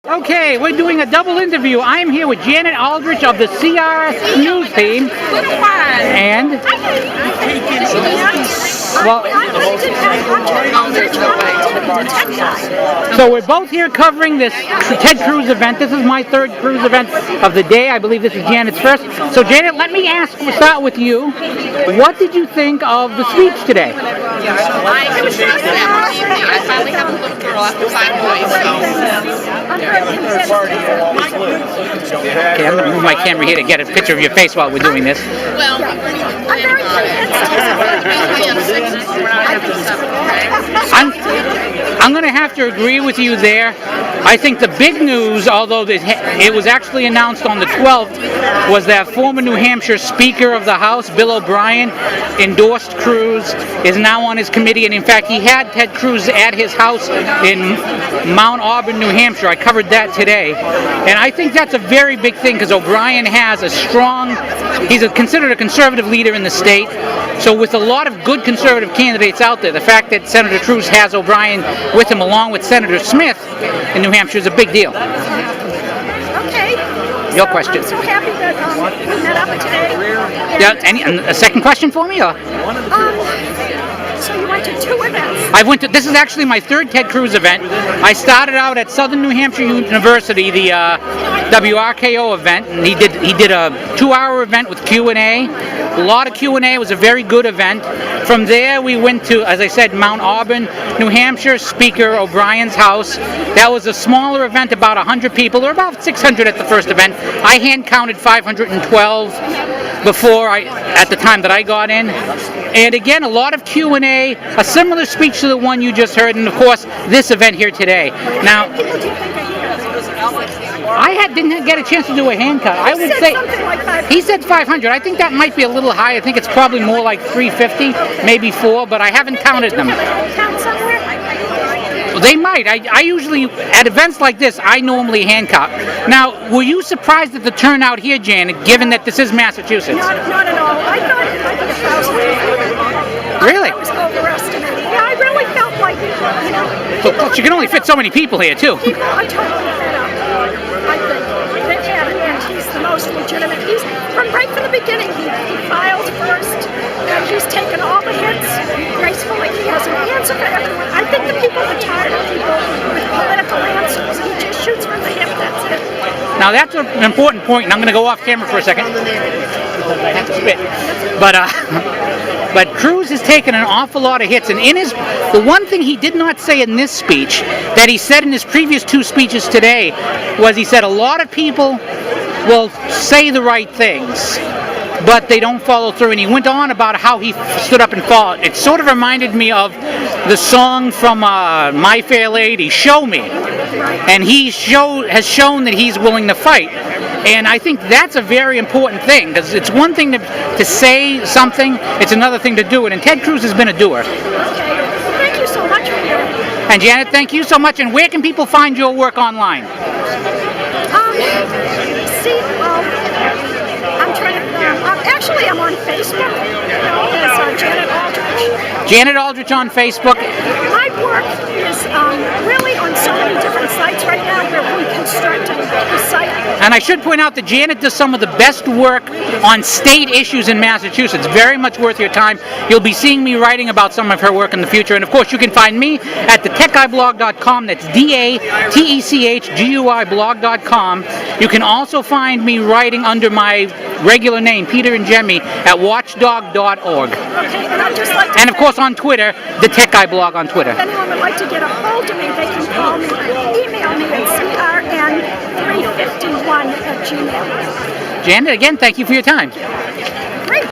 Okay, we're doing a double interview. I'm here with Janet Aldrich of the CRS News team. And, well, so we're both here covering this Ted Cruz event. This is my third Cruz event of the day. I believe this is Janet's first. So Janet, let me start with you. What did you think of the speech today? It was nice to I finally have a little girl after 5 boys, Okay, I'm going to move my camera here to get a picture of your face while we're doing this. Well, I'm very I'm going to have to agree with you there. I think the big news, although it was actually announced on the 12th, was that former New Hampshire Speaker of the House, Bill O'Brien, endorsed Cruz, is now on his committee, and in fact he had Ted Cruz at his house in Mount Auburn, New Hampshire. I covered that today. And I think that's a very big thing because O'Brien has he's considered a conservative leader in the state. So with a lot of good conservative candidates out there, the fact that Senator Cruz has O'Brien with him along with Senator Smith in New Hampshire is a big deal. Okay. Your question. I'm so happy that we met up today. Yeah, a second question for me? Or? So you went to 2 events. This is actually my third Ted Cruz event. I started out at Southern New Hampshire University, the WRKO event, and he did a 2-hour event with Q&A. A lot of Q&A. It was a very good event. From there, we went to, as I said, Mount Auburn, New Hampshire, Speaker O'Brien's house. That was a smaller event, about 100 people, or about 600 at the first event. I hand counted 512 at the time that I got in. And again, a lot of Q&A, a similar speech to the one you just heard, and of course, this event here today. Now, I didn't get a chance to do a hand count. I would say he said 500. I think that might be a little high. I think it's probably more like 350, maybe 4, but I haven't counted them. They might. I usually, at events like this, I normally hand count. Now, were you surprised at the turnout here, Janet, given that this is Massachusetts? Not at all. I thought 1,000. Really? I was overestimating. Yeah, I really felt like, So you can only fit so many people here, too. People are totally fed up. I think and he's the most legitimate. Right from the beginning, he filed first, and he's taken all the hits gracefully. He has an answer for everyone. I think the people are tired of people with political answers. He just shoots from the hip, that's it. Now that's an important point, and I'm going to go off camera for a second. I have to spit. But Cruz has taken an awful lot of hits, and the one thing he did not say in this speech that he said in his previous 2 speeches today was he said a lot of people will say the right things, but they don't follow through. And he went on about how he stood up and fought. It sort of reminded me of the song from My Fair Lady, Show Me. And he has shown that he's willing to fight. And I think that's a very important thing, because it's one thing to say something, it's another thing to do it. And Ted Cruz has been a doer. Okay. Thank you so much for your... And Janet, thank you so much. And where can people find your work online? I'm trying to... actually, I'm on Facebook. It's Janet Aldrich. Janet Aldrich on Facebook. My work is really on so many different sites right now. We're reconstructing the site. And I should point out that Janet does some of the best work on state issues in Massachusetts. Very much worth your time. You'll be seeing me writing about some of her work in the future. And of course, you can find me at thetechguiblog.com. That's DATECHGUI blog.com. You can also find me writing under my regular name, Peter and Jemmy, at watchdog.org. Okay, and I'd just like to and of course on Twitter, the Tech Guy blog on Twitter. If anyone would like to get a hold of me, they can call me, email me at crn351@gmail.com. Janet, again, thank you for your time.